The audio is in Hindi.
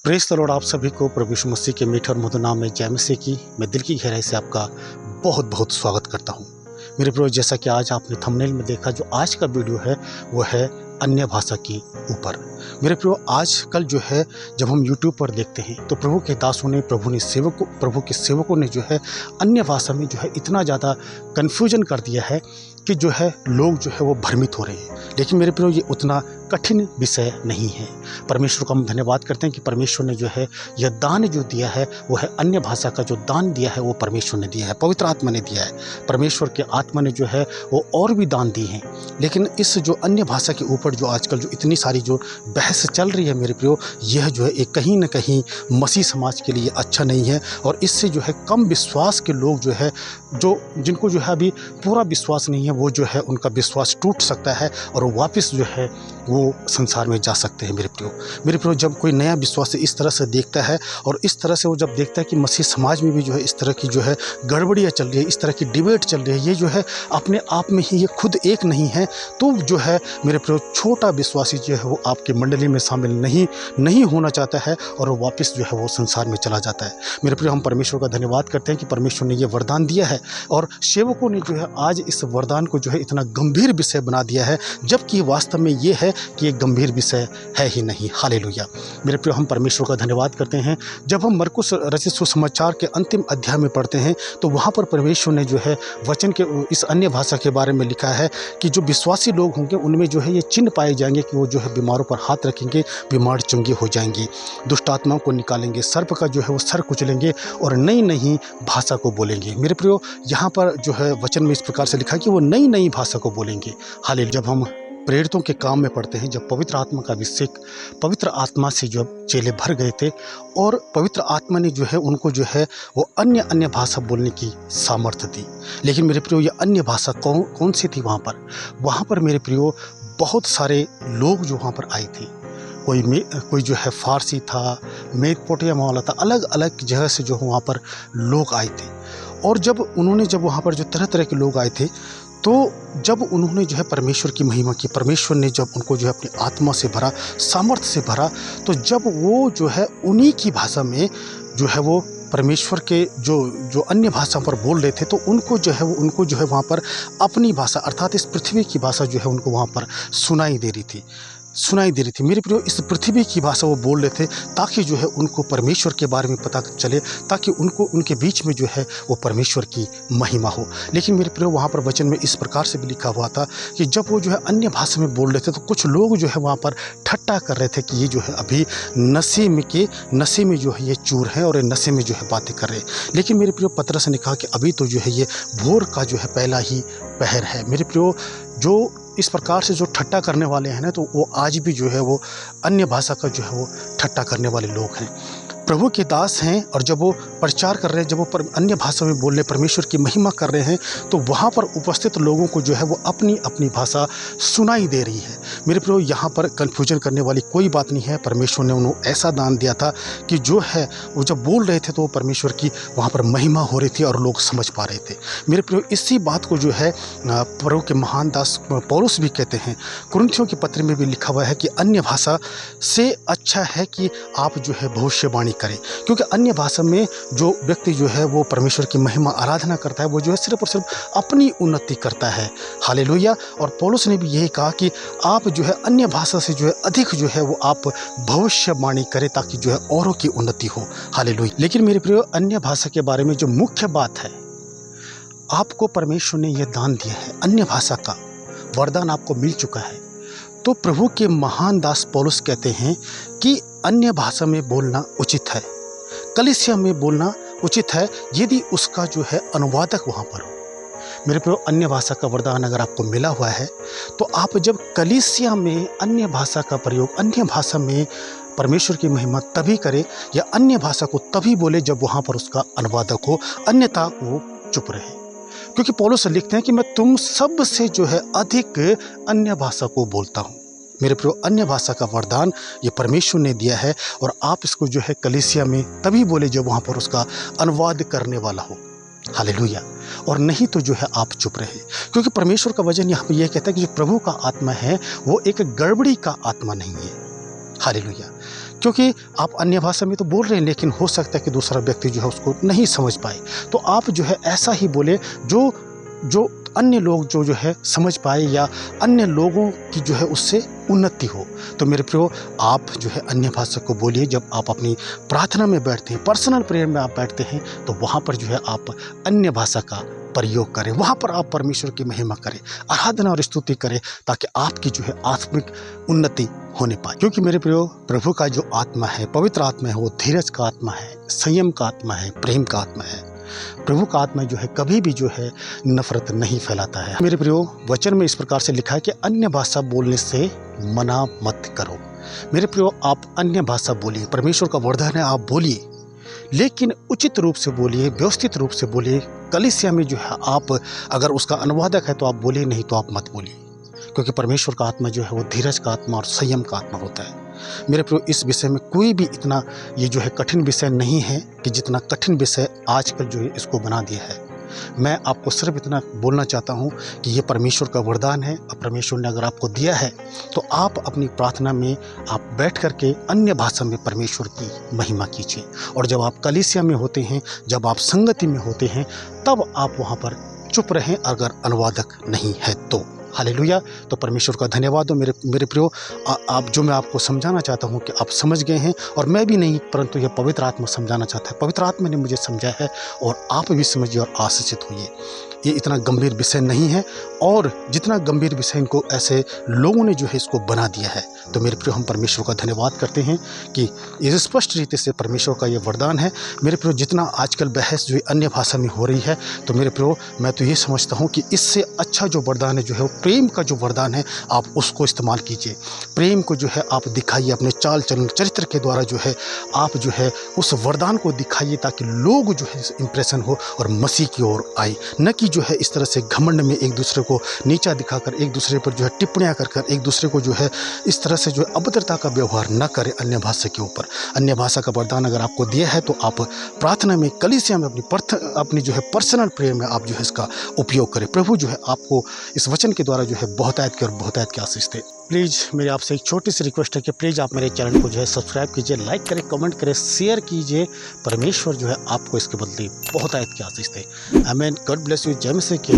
Praise the Lord. आप सभी को प्रभु यीशु मसीह के मीठे और मधुर नाम में जय मसीह की मैं दिल की गहराई से आपका बहुत बहुत स्वागत करता हूँ। मेरे प्रिय, जैसा कि आज आपने थंबनेल में देखा, जो आज का वीडियो है वो है अन्य भाषा के ऊपर। मेरे प्रियो, आजकल जो है जब हम यूट्यूब पर देखते हैं तो प्रभु के दासों ने, प्रभु के सेवकों ने जो है अन्य भाषा में जो है इतना ज़्यादा कन्फ्यूजन कर दिया है कि जो है लोग जो है वो भ्रमित हो रहे हैं। लेकिन मेरे प्रियो, ये उतना कठिन विषय नहीं है। परमेश्वर का हम धन्यवाद करते हैं कि परमेश्वर ने जो है यह दान जो दिया है वो है अन्य भाषा का जो दान दिया है वो परमेश्वर ने दिया है, पवित्र आत्मा ने दिया है। परमेश्वर के आत्मा ने जो है वो और भी दान दिए हैं। लेकिन इस जो अन्य भाषा के ऊपर जो आजकल जो इतनी सारी जो बहस चल रही है मेरे प्रियो, यह जो है एक कहीं ना कहीं मसीह समाज के लिए अच्छा नहीं है। और इससे जो है कम विश्वास के लोग जो है, जिनको जो है अभी पूरा विश्वास नहीं है, वो जो है उनका विश्वास टूट सकता है और वापस जो है वो संसार में जा सकते हैं। मेरे प्रियो, जब कोई नया विश्वास इस तरह से देखता है और इस तरह से वो जब देखता है कि मसीह समाज में भी जो है इस तरह की जो है गड़बड़ियाँ चल रही है, इस तरह की डिबेट चल रही है, ये जो है अपने आप में ही ये खुद एक नहीं है, तो जो है मेरे प्रियो छोटा विश्वासी जो है वो आपकी मंडली में शामिल नहीं होना चाहता है और वो वापस जो है वो संसार में चला जाता है। मेरे प्रियो, हम परमेश्वर का धन्यवाद करते हैं कि परमेश्वर ने ये वरदान दिया है और सेवकों ने जो है आज इस वरदान को जो है इतना गंभीर विषय बना दिया है, जबकि वास्तव में ये है कि एक गंभीर विषय है ही नहीं। हालेलुया। मेरे प्रियो, हम परमेश्वर का धन्यवाद करते हैं। जब हम मरकुस रचित सुसमाचार के अंतिम अध्याय में पढ़ते हैं तो वहाँ पर परमेश्वर ने जो है वचन के इस अन्य भाषा के बारे में लिखा है कि जो विश्वासी लोग होंगे उनमें जो है ये चिन्ह पाए जाएंगे कि वो जो है बीमारों पर हाथ रखेंगे, बीमार चंगे हो जाएंगे, दुष्ट आत्माओं को निकालेंगे, सर्प का जो है वो सर कुचलेंगे और नई नई भाषा को बोलेंगे। मेरे प्रियो, यहाँ पर जो है वचन में इस प्रकार से लिखा है कि वो नई नई भाषा को बोलेंगे। हालेलुया। जब हम प्रेरितों के काम में पढ़ते हैं, जब पवित्र आत्मा का अभिषेक, पवित्र आत्मा से जो चेले भर गए थे और पवित्र आत्मा ने जो है उनको जो है वो अन्य भाषा बोलने की सामर्थ्य दी। लेकिन मेरे प्रियो, ये अन्य भाषा कौन सी थी? वहाँ पर मेरे प्रियो बहुत सारे लोग जो वहाँ पर आए थे। कोई जो है फारसी था, मेसोपोटामिया वाला था, अलग अलग जगह से जो वहाँ पर लोग आए थे। और जब वहाँ पर जो तरह तरह के लोग आए थे, तो जब उन्होंने जो है परमेश्वर की महिमा की, परमेश्वर ने जब उनको जो है अपनी आत्मा से भरा, सामर्थ्य से भरा, तो जब वो जो है उन्हीं की भाषा में जो है वो परमेश्वर के जो अन्य भाषा पर बोल रहे थे, तो उनको जो है वहाँ पर अपनी भाषा अर्थात इस पृथ्वी की भाषा जो है उनको वहाँ पर सुनाई दे रही थी। मेरे प्रियो, इस पृथ्वी की भाषा वो बोल रहे थे ताकि जो है उनको परमेश्वर के बारे में पता चले, ताकि उनके बीच में जो है वो परमेश्वर की महिमा हो। लेकिन मेरे प्रियो, वहाँ पर वचन में इस प्रकार से भी लिखा हुआ था कि जब वो जो है अन्य भाषा में बोल रहे थे तो कुछ लोग जो है वहाँ पर ठट्टा कर रहे थे कि ये जो है अभी नशे में जो है ये चूर है और नशे में जो है बातें कर रहे हैं। लेकिन मेरे प्रियो, पतरस ने कहा कि अभी तो जो है ये भोर का जो है पहला ही पहर है। मेरे प्रियो, जो इस प्रकार से जो ठट्टा करने वाले हैं ना, तो वो आज भी जो है वो अन्य भाषा का जो है वो ठट्टा करने वाले लोग हैं। प्रभु के दास हैं और जब वो प्रचार कर रहे हैं, जब वो अन्य भाषा में बोल रहे, परमेश्वर की महिमा कर रहे हैं, तो वहाँ पर उपस्थित लोगों को जो है वो अपनी अपनी भाषा सुनाई दे रही है। मेरे प्रियो, यहाँ पर कन्फ्यूजन करने वाली कोई बात नहीं है। परमेश्वर ने उन्हें ऐसा दान दिया था कि जो है वो जब बोल रहे थे तो वो परमेश्वर की वहाँ पर महिमा हो रही थी और लोग समझ पा रहे थे। मेरे प्रियो, इसी बात को जो है प्रभु के महान दास पौलुस भी कहते हैं। कुरिन्थियों के पत्र में भी लिखा हुआ है कि अन्य भाषा से अच्छा है कि आप जो है भविष्यवाणी करें, क्योंकि अन्य भाषा में जो व्यक्ति जो है वो परमेश्वर की महिमा आराधना करता है, वो जो है सिर्फ और सिर्फ अपनी उन्नति करता है। हालेलुया। और पौलुस ने भी यही कहा कि आप जो है अन्य भाषा से जो है अधिक जो है वो आप भविष्यवाणी करें, ताकि जो है औरों की उन्नति हो। हालेलुया। लेकिन मेरे प्रियो, अन्य भाषा के बारे में जो मुख्य बात है, आपको परमेश्वर ने यह दान दिया है, अन्य भाषा का वरदान आपको मिल चुका है। तो प्रभु के महान दास पौलुस कहते हैं कि अन्य भाषा में बोलना उचित है, कलीसिया में बोलना उचित है, यदि उसका जो है अनुवादक वहाँ पर हो। मेरे प्रियो, अन्य भाषा का वरदान अगर आपको मिला हुआ है तो आप जब कलीसिया में अन्य भाषा का प्रयोग, अन्य भाषा में परमेश्वर की महिमा तभी करें या अन्य भाषा को तभी बोले जब वहाँ पर उसका अनुवादक हो, अन्यथा वो चुप रहे। क्योंकि पौलुस लिखते हैं कि मैं तुम सब से जो है अधिक अन्य भाषा को बोलता हूँ। मेरे प्रियो, अन्य भाषा का वरदान ये परमेश्वर ने दिया है और आप इसको जो है कलीसिया में तभी बोले जब वहाँ पर उसका अनुवाद करने वाला हो। हालेलुया। और नहीं तो जो है आप चुप रहे, क्योंकि परमेश्वर का वचन यहाँ पर यह कहता है कि जो प्रभु का आत्मा है वो एक गड़बड़ी का आत्मा नहीं है। हालेलुया। क्योंकि आप अन्य भाषा में तो बोल रहे हैं, लेकिन हो सकता है कि दूसरा व्यक्ति जो है उसको नहीं समझ पाए। तो आप जो है ऐसा ही बोले जो अन्य लोग जो है समझ पाए, या अन्य लोगों की जो है उससे उन्नति हो। तो मेरे प्रियो, आप जो है अन्य भाषा को बोलिए। जब आप अपनी प्रार्थना में बैठते हैं, पर्सनल प्रेयर में आप बैठते हैं, तो वहाँ पर जो है आप अन्य भाषा का प्रयोग करें। वहाँ पर आप परमेश्वर की महिमा करें, आराधना और स्तुति करें, ताकि आपकी जो है आत्मिक उन्नति होने पाए। क्योंकि मेरे प्रियो, प्रभु का जो आत्मा है, पवित्र आत्मा है, वो धीरज का आत्मा है, संयम का आत्मा है, प्रेम का आत्मा है। प्रभु का आत्मा जो है कभी भी जो है नफरत नहीं फैलाता है। मेरे प्रियो, वचन में इस प्रकार से लिखा है कि अन्य भाषा बोलने से मना मत करो। मेरे प्रियो, आप अन्य भाषा बोलिए, परमेश्वर का वरदान है, आप बोलिए, लेकिन उचित रूप से बोलिए, व्यवस्थित रूप से बोलिए। कलीसिया में जो है आप अगर उसका अनुवादक है तो आप बोलिए, नहीं तो आप मत बोलिए। क्योंकि परमेश्वर का आत्मा जो है वो धीरज का आत्मा और संयम का आत्मा होता है। मेरे प्रियो, इस विषय में कोई भी इतना ये जो है कठिन विषय नहीं है कि जितना कठिन विषय आजकल जो है इसको बना दिया है। मैं आपको सिर्फ इतना बोलना चाहता हूँ कि ये परमेश्वर का वरदान है। और परमेश्वर ने अगर आपको दिया है तो आप अपनी प्रार्थना में आप बैठ करके अन्य भाषा में परमेश्वर की महिमा कीजिए। और जब आप कलीसिया में होते हैं, जब आप संगति में होते हैं, तब आप वहाँ पर चुप रहें, अगर अनुवादक नहीं है तो। हालेलुया। तो परमेश्वर का धन्यवाद हो मेरे प्रियो। आप जो मैं आपको समझाना चाहता हूँ कि आप समझ गए हैं, और मैं भी नहीं, परंतु यह पवित्र आत्मा समझाना चाहता है। पवित्र आत्मा ने मुझे समझाया है, और आप भी समझिए और आशीषित होइए। ये इतना गंभीर विषय नहीं है, और जितना गंभीर विषय इनको ऐसे लोगों ने जो है इसको बना दिया है। तो मेरे प्रियो, हम परमेश्वर का धन्यवाद करते हैं कि ये स्पष्ट रीति से परमेश्वर का ये वरदान है। मेरे प्रियो, जितना आजकल बहस जो अन्य भाषा में हो रही है, तो मेरे प्रियो, मैं तो ये समझता हूँ कि इससे अच्छा जो वरदान है जो है वो प्रेम का जो वरदान है, आप उसको इस्तेमाल कीजिए। प्रेम को जो है आप दिखाइए, अपने चाल चलन चरित्र के द्वारा जो है आप जो है उस वरदान को दिखाइए, ताकि लोग जो है इम्प्रेशन हो और मसीह की ओर आए। न कि जो है इस तरह से घमंड में एक दूसरे को नीचा दिखाकर, एक दूसरे पर जो है टिप्पणियाँ कर एक दूसरे को जो है इस तरह से जो है अभद्रता का व्यवहार न करें अन्य भाषा के ऊपर। अन्य भाषा का वरदान अगर आपको दिया है तो आप प्रार्थना में, कलीसिया में, अपनी जो है पर्सनल प्रेयर में आप जो है इसका उपयोग करें। प्रभु जो है आपको इस वचन के द्वारा जो है बहुतायत की और बहुतायत की आशीष दे। प्लीज़ मेरी आपसे एक छोटी सी रिक्वेस्ट है कि प्लीज़ आप मेरे चैनल को जो है सब्सक्राइब कीजिए, लाइक करें, कमेंट करें, शेयर कीजिए। परमेश्वर जो है आपको इसके बदले बहुतायत की आशीष दे। आमीन। God bless you. जय मसीह की।